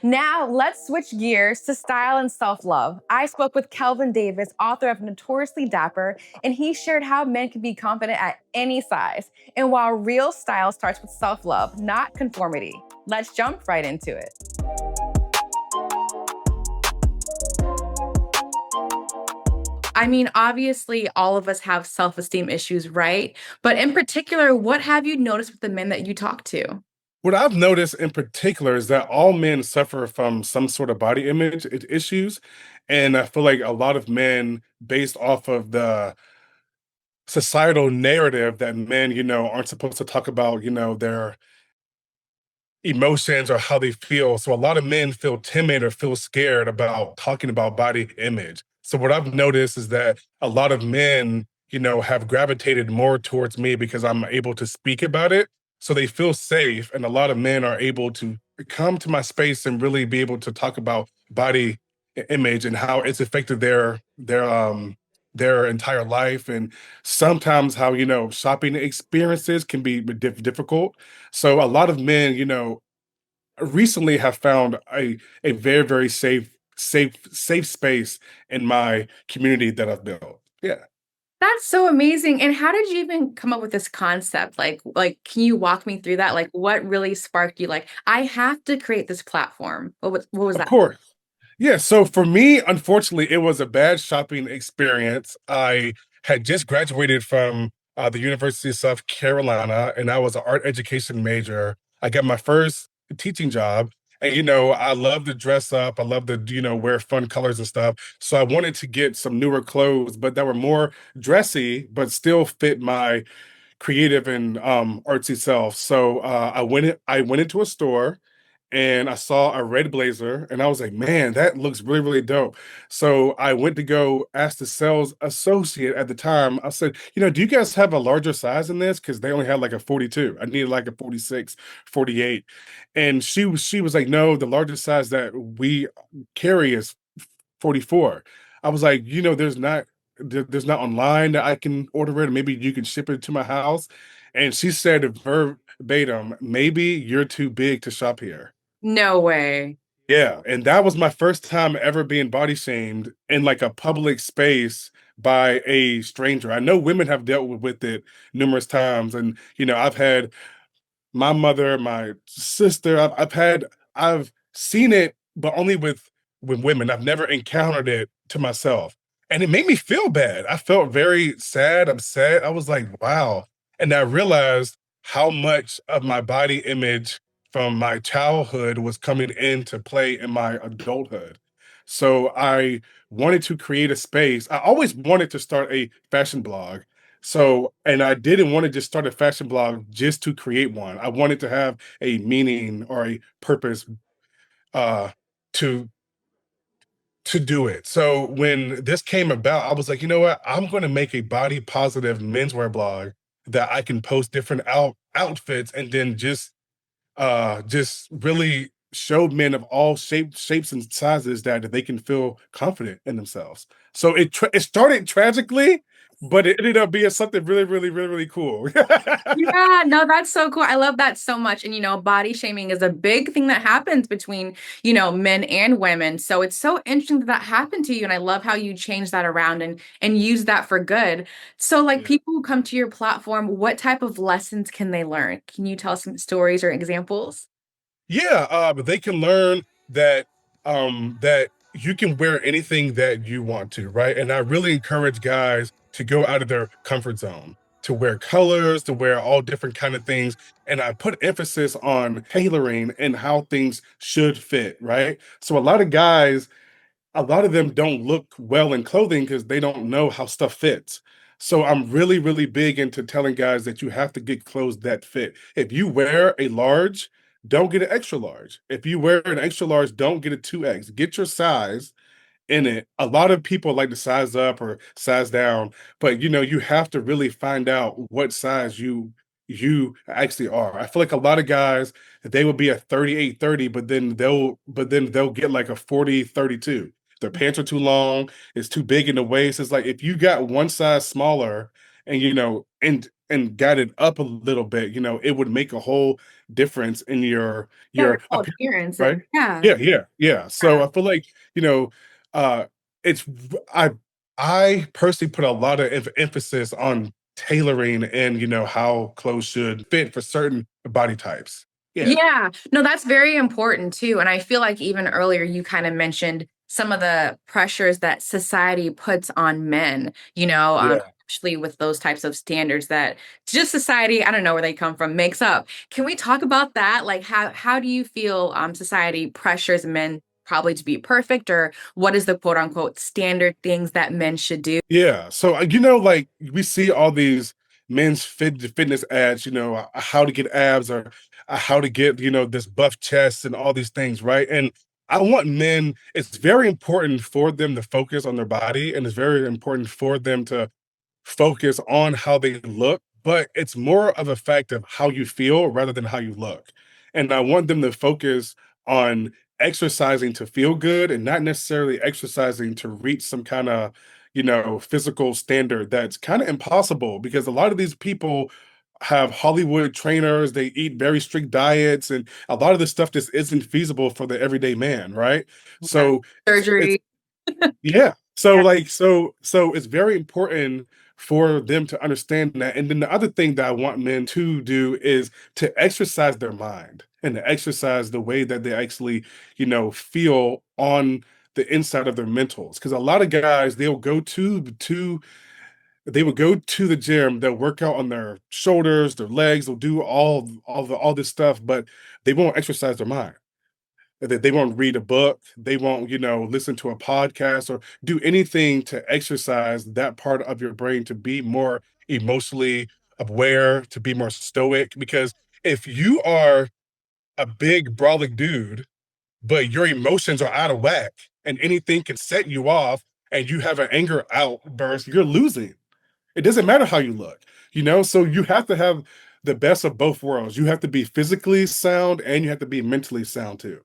Now, let's switch gears to style and self love. I spoke with Kelvin Davis, author of Notoriously Dapper, and he shared how men can be confident at any size and while real style starts with self love, not conformity. Let's jump right into it. I mean, obviously, all of us have self esteem issues, right? But in particular, what have you noticed with the men that you talk to? What I've noticed in particular is that all men suffer from some sort of body image issues. And I feel like a lot of men, based off of the societal narrative that men, aren't supposed to talk about, their emotions or how they feel. So a lot of men feel timid or feel scared about talking about body image. So what I've noticed is that a lot of men, have gravitated more towards me because I'm able to speak about it. So they feel safe. And a lot of men are able to come to my space and really be able to talk about body image and how it's affected their entire life, and sometimes how shopping experiences can be difficult. So a lot of men, recently have found a very, very safe space in my community that I've built. Yeah. That's so amazing. And how did you even come up with this concept? Can you walk me through that? Like, what really sparked you? Like, I have to create this platform. What was Of that? course. Yeah, so for me, unfortunately, it was a bad shopping experience. I had just graduated from the University of South Carolina, and I was an art education major. I got my first teaching job, and I love to dress up. I love to wear fun colors and stuff. So I wanted to get some newer clothes, but that were more dressy, but still fit my creative and artsy self. So I went into a store and I saw a red blazer and I was like, man, that looks really, really dope. So I went to go ask the sales associate at the time. I said, do you guys have a larger size in this? Because they only had like a 42. I needed like a 46, 48. And she was like, no, the largest size that we carry is 44. I was like, there's not online that I can order it. Maybe you can ship it to my house. And she said verbatim, maybe you're too big to shop here. No way. Yeah, and that was my first time ever being body shamed in like a public space by a stranger. I know women have dealt with it numerous times, and I've had my mother, my sister, I've seen it, but only with women. I've never encountered it to myself. And it made me feel bad. I felt very sad, upset. I was like, wow. And I realized how much of my body image from my childhood was coming into play in my adulthood. So I wanted to create a space. I always wanted to start a fashion blog. So, and I didn't want to just start a fashion blog just to create one. I wanted to have a meaning or a purpose uh to do it. So when this came about, I was like, you know what? I'm going to make a body positive menswear blog that I can post different outfits and then just really show men of all shapes and sizes that they can feel confident in themselves. So it started tragically, but it ended up being something really, really, really, really cool. Yeah, no, that's so cool. I love that so much. And, body shaming is a big thing that happens between, men and women. So it's so interesting that that happened to you. And I love how you changed that around and use that for good. So, like, Yeah. people who come to your platform, what type of lessons can they learn? Can you tell some stories or examples? Yeah, but they can learn that you can wear anything that you want to, right? And I really encourage guys to go out of their comfort zone, to wear colors, to wear all different kind of things. And I put emphasis on tailoring and how things should fit, right? So a lot of them don't look well in clothing because they don't know how stuff fits. So I'm really, really big into telling guys that you have to get clothes that fit. If you wear a large, don't get an extra large. If you wear an extra large, don't get a 2X. Get your size in it. A lot of people like to size up or size down, but you have to really find out what size you actually are. I feel like a lot of guys, they will be a 38-30, but then they'll get like a 40-32. Their pants are too long, it's too big in the waist. It's like if you got one size smaller and and got it up a little bit, it would make a whole difference in your Yeah, your your whole appearance, appearance. right? Yeah. Yeah, yeah, yeah. So I feel like, uh, it's I I personally put a lot of emphasis on tailoring and how clothes should fit for certain body types. Yeah, Yeah. No, that's very important too. And I feel like even earlier you kind of mentioned some of the pressures that society puts on men, yeah. especially with those types of standards that just society, I don't know where they come from, makes up. Can we talk about that? Like how do you feel society pressures men probably to be perfect, or what is the quote unquote standard things that men should do? Yeah. So, like we see all these men's fitness ads, how to get abs or how to get, this buff chest and all these things, right? And I want men, it's very important for them to focus on their body, and it's very important for them to focus on how they look, but it's more of a fact of how you feel rather than how you look. And I want them to focus on exercising to feel good and not necessarily exercising to reach some kind of, physical standard that's kind of impossible because a lot of these people have Hollywood trainers, they eat very strict diets, and a lot of this stuff just isn't feasible for the everyday man, right? Yeah. So it's Surgery. yeah. So it's very important for them to understand that. And then the other thing that I want men to do is to exercise their mind and to exercise the way that they actually, feel on the inside of their mentals. Because a lot of guys, they will go to the gym, they'll work out on their shoulders, their legs, they'll do all this stuff, but they won't exercise their mind. They won't read a book. They won't, listen to a podcast or do anything to exercise that part of your brain to be more emotionally aware, to be more stoic. Because if you are a big, brolic dude, but your emotions are out of whack and anything can set you off and you have an anger outburst, you're losing. It doesn't matter how you look, So you have to have the best of both worlds. You have to be physically sound and you have to be mentally sound too.